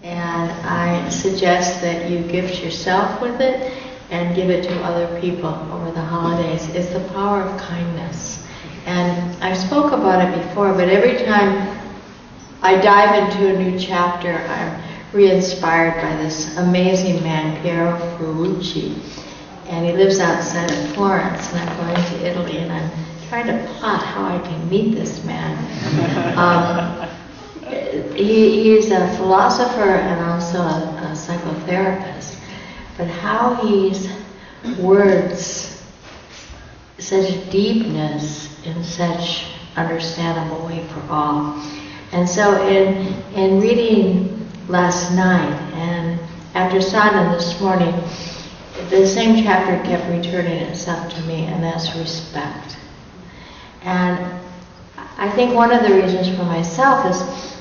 And I suggest that you gift yourself with it and give it to other people over the holidays. It's the power of kindness. And I spoke about it before, but every time I dive into a new chapter, I'm re-inspired by this amazing man, Piero Ferrucci. And he lives outside of Florence, and I'm going to Italy, and I'm trying to plot how I can meet this man. He's a philosopher and also a psychotherapist, but how his words, such deepness in such understandable way for all. And so in reading last night and after sadhana this morning, the same chapter kept returning itself to me, and that's respect. And I think one of the reasons for myself is,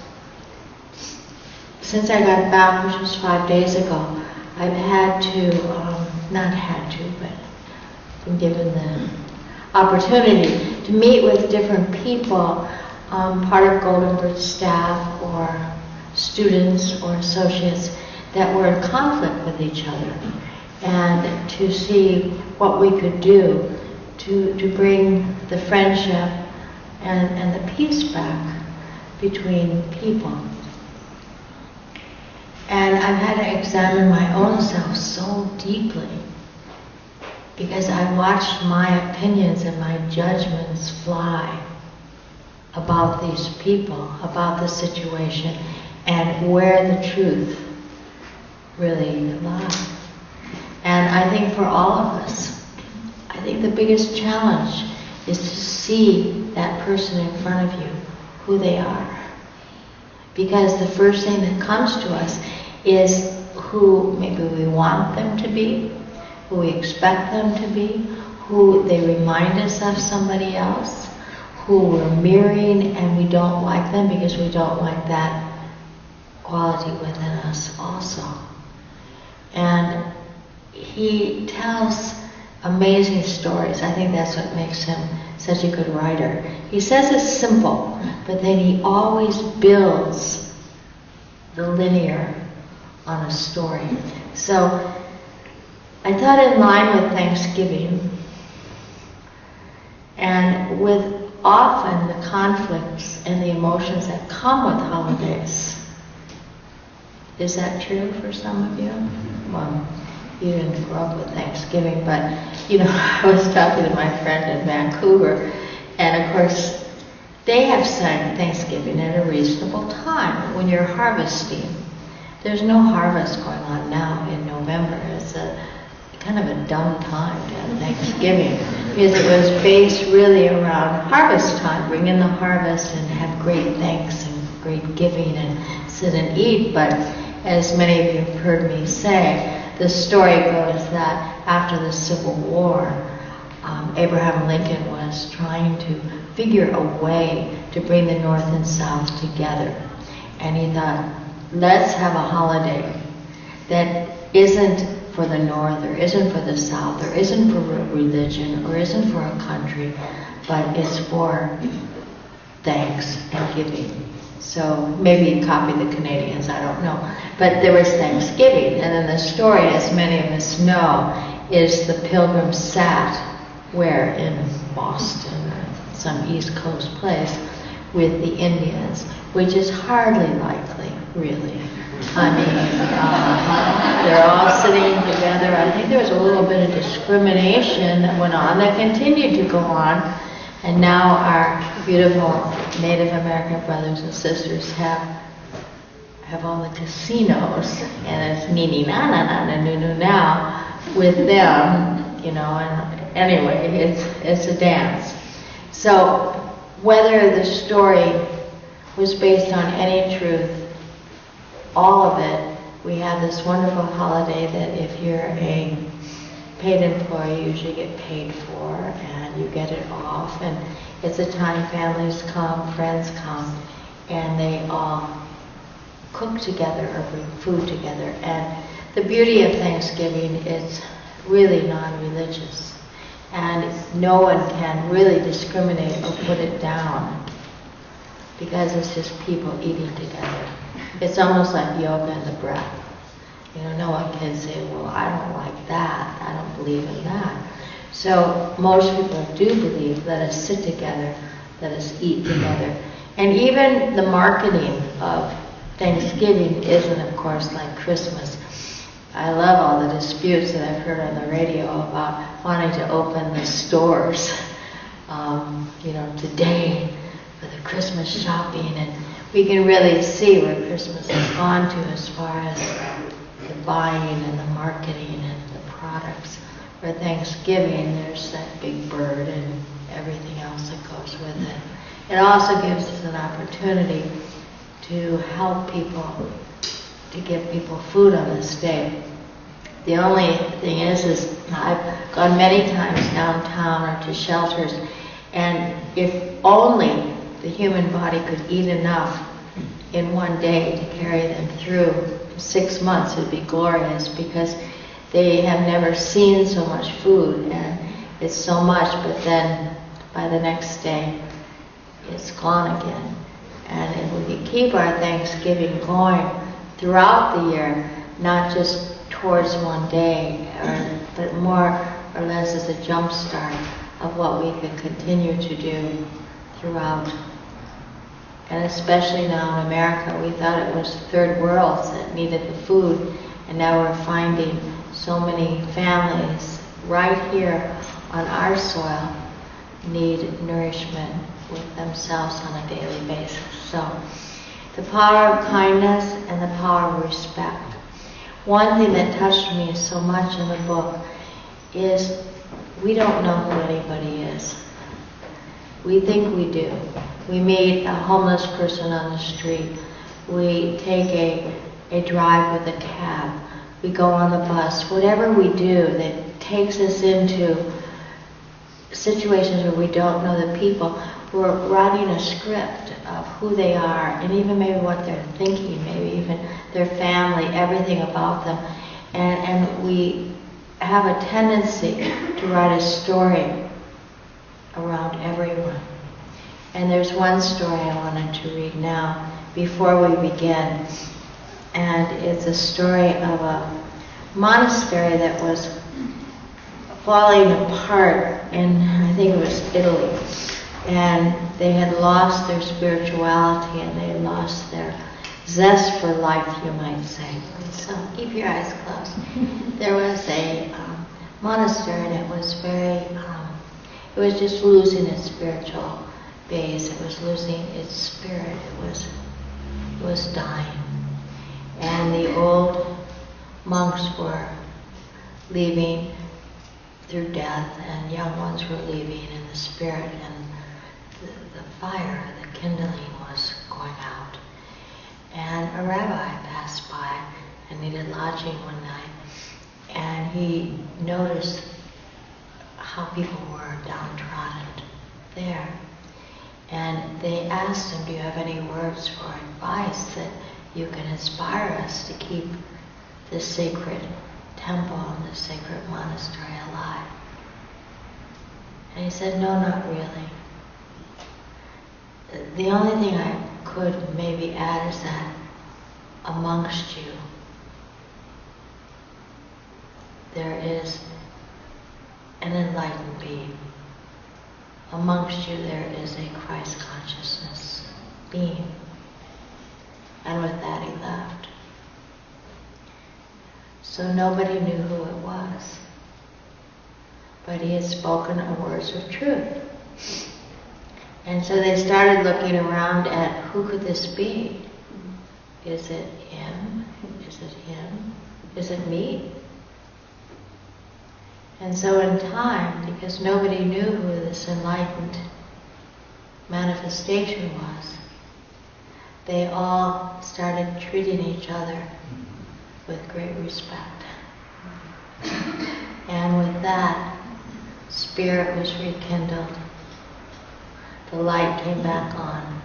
since I got back, which was 5 days ago, I've had to, not had to, but been given the opportunity to meet with different people, part of Golden Bridge staff or students or associates that were in conflict with each other, and to see what we could do to bring the friendship and the peace back between people. And I've had to examine my own self so deeply, because I watched my opinions and my judgments fly about these people, about the situation, and where the truth really lies. And I think for all of us, I think the biggest challenge is to see that person in front of you, who they are. Because the first thing that comes to us is who maybe we want them to be, who we expect them to be, who they remind us of somebody else, who we're mirroring and we don't like them because we don't like that quality within us also. And he tells amazing stories. I think that's what makes him such a good writer. He says it's simple, but then he always builds the linear on a story. So I thought, in line with Thanksgiving and with often the conflicts and the emotions that come with holidays. Is that true for some of you? Well, you didn't grow up with Thanksgiving, but you know, I was talking to my friend in Vancouver, and of course they have said Thanksgiving at a reasonable time when you're harvesting. There's no harvest going on now in November. It's a kind of a dumb time to have Thanksgiving, because it was based really around harvest time, bring in the harvest and have great thanks and great giving and sit and eat. But as many of you have heard me say, the story goes that after the Civil War, Abraham Lincoln was trying to figure a way to bring the North and South together. And he thought, let's have a holiday that isn't for the North, or isn't for the South, or isn't for a religion, or isn't for a country, but it's for thanks and giving. So maybe copy the Canadians, I don't know. But there was Thanksgiving, and then the story, as many of us know, is the Pilgrims sat where, in Boston or some East Coast place, with the Indians, which is hardly likely, really. I mean, they're all sitting together. I think there was a little bit of discrimination that went on, that continued to go on, and now our beautiful Native American brothers and sisters have all the casinos, and it's nini-na-na-na-na-nu-nu now with them, you know, and anyway, it's a dance. So whether the story was based on any truth, all of it, we have this wonderful holiday that if you're a paid employee, you usually get paid for, and you get it off, and it's a time families come, friends come, and they all cook together or bring food together. And the beauty of Thanksgiving is really non-religious, and no one can really discriminate or put it down, because it's just people eating together. It's almost like yoga and the breath. You know, no one can say, well, I don't like that, I don't believe in that. So most people do believe, let us sit together, let us eat together. And even the marketing of Thanksgiving isn't, of course, like Christmas. I love all the disputes that I've heard on the radio about wanting to open the stores, you know, today for the Christmas shopping. And we can really see where Christmas has gone to as far as the buying and the marketing and the products. For Thanksgiving, there's that big bird and everything else that goes with it. It also gives us an opportunity to help people, to give people food on this day. The only thing is I've gone many times downtown or to shelters, and if only the human body could eat enough in one day to carry them through 6 months, it would be glorious, because they have never seen so much food, and it's so much, but then by the next day, it's gone again. And if we could keep our Thanksgiving going throughout the year, not just towards one day, but more or less as a jump start of what we could continue to do throughout. And especially now in America, we thought it was third worlds that needed the food, and now we're finding so many families right here on our soil need nourishment with themselves on a daily basis. So, the power of kindness and the power of respect. One thing that touched me so much in the book is we don't know who anybody is. We think we do. We meet a homeless person on the street. We take a drive with a cab. We go on the bus. Whatever we do that takes us into situations where we don't know the people, we're writing a script of who they are, and even maybe what they're thinking, maybe even their family, everything about them. And we have a tendency to write a story around everyone. And there's one story I wanted to read now before we begin. And it's a story of a monastery that was falling apart in, I think it was Italy. And they had lost their spirituality, and they had lost their zest for life, you might say. So keep your eyes closed. There was a monastery, and it was very, it was just losing its spiritual base. It was losing its spirit. It was dying. And the old monks were leaving through death, and young ones were leaving in the spirit, and the fire, the kindling was going out. And a rabbi passed by and needed lodging one night, and he noticed how people were downtrodden there. And they asked him, do you have any words for advice that you can inspire us to keep this sacred temple and this sacred monastery alive? And he said, no, not really. The only thing I could maybe add is that amongst you there is an enlightened being. Amongst you there is a Christ consciousness being. And with that he left. So nobody knew who it was. But he had spoken words of truth. And so they started looking around at who could this be? Is it him? Is it him? Is it me? And so in time, because nobody knew who this enlightened manifestation was, they all started treating each other with great respect. And with that, spirit was rekindled. The light came back on,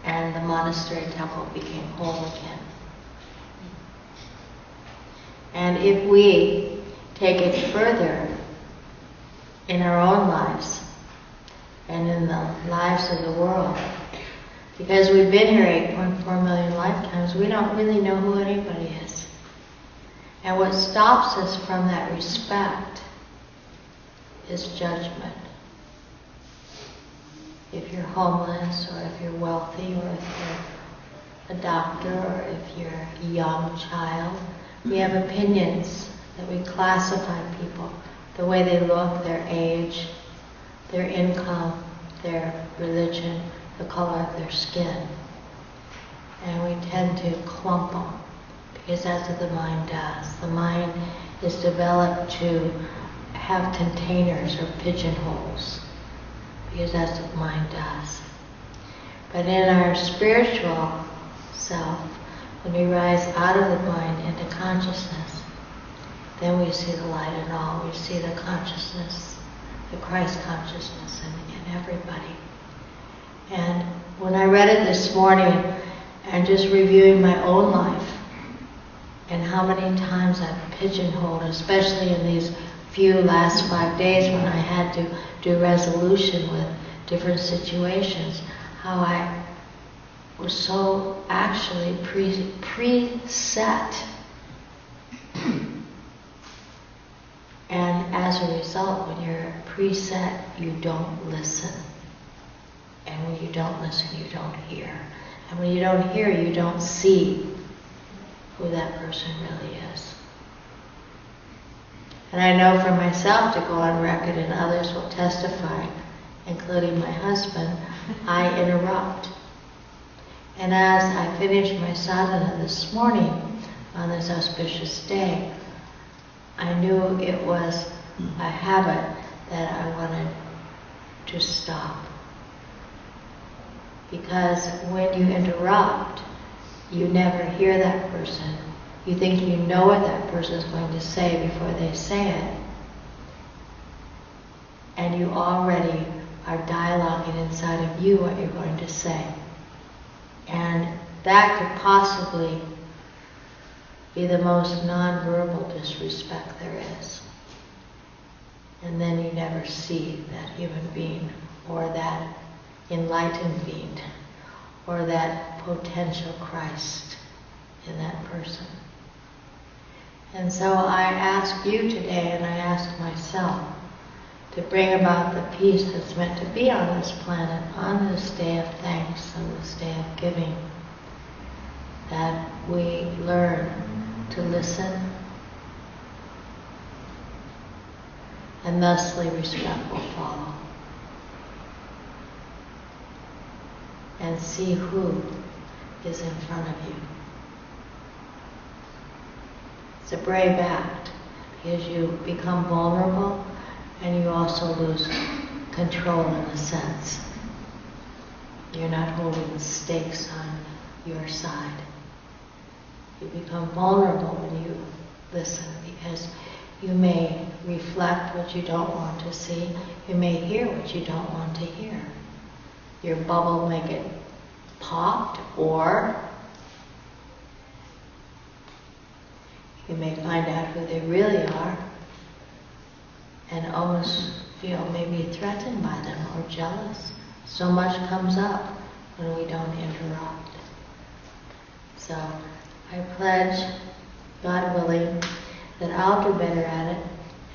and the monastery temple became whole again. And if we take it further in our own lives and in the lives of the world, Because we've been here 8.4 million lifetimes, we don't really know who anybody is. And what stops us from that respect is judgment. If you're homeless, or if you're wealthy, or if you're a doctor, or if you're a young child, we have opinions that we classify people, the way they look, their age, their income, their religion, the color of their skin. And we tend to clump them, because that's what the mind does. The mind is developed to have containers or pigeonholes, because that's what mind does. But in our spiritual self, when we rise out of the mind into consciousness, then we see the light in all. We see the consciousness, the Christ consciousness in everybody. And when I read it this morning, and just reviewing my own life, and how many times I've pigeonholed, especially in these few last 5 days when I had to do resolution with different situations, how I was so actually preset. And as a result, when you're preset, you don't listen. And when you don't listen, you don't hear. And when you don't hear, you don't see who that person really is. And I know for myself, to go on record, and others will testify, including my husband, I interrupt. And as I finished my sadhana this morning, on this auspicious day, I knew it was a habit that I wanted to stop. Because when you interrupt, you never hear that person. You think you know what that person is going to say before they say it. And you already are dialoguing inside of you what you're going to say. And that could possibly be the most non-verbal disrespect there is. And then you never see that human being, or that enlightened being, or that potential Christ in that person. And so I ask you today, and I ask myself, to bring about the peace that's meant to be on this planet, on this day of thanks and this day of giving, that we learn to listen, and thusly respect will follow. And see who is in front of you. It's a brave act, because you become vulnerable, and you also lose control in a sense. You're not holding the stakes on your side. You become vulnerable when you listen, because you may reflect what you don't want to see. You may hear what you don't want to hear. Your bubble may get popped, or you may find out who they really are and almost feel maybe threatened by them or jealous. So much comes up when we don't interrupt. So I pledge, God willing, that I'll do better at it,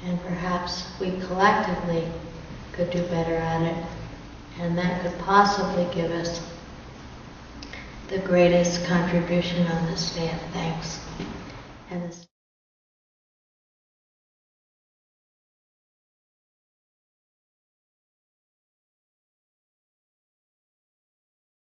and perhaps we collectively could do better at it, and that could possibly give us the greatest contribution on this day of thanks.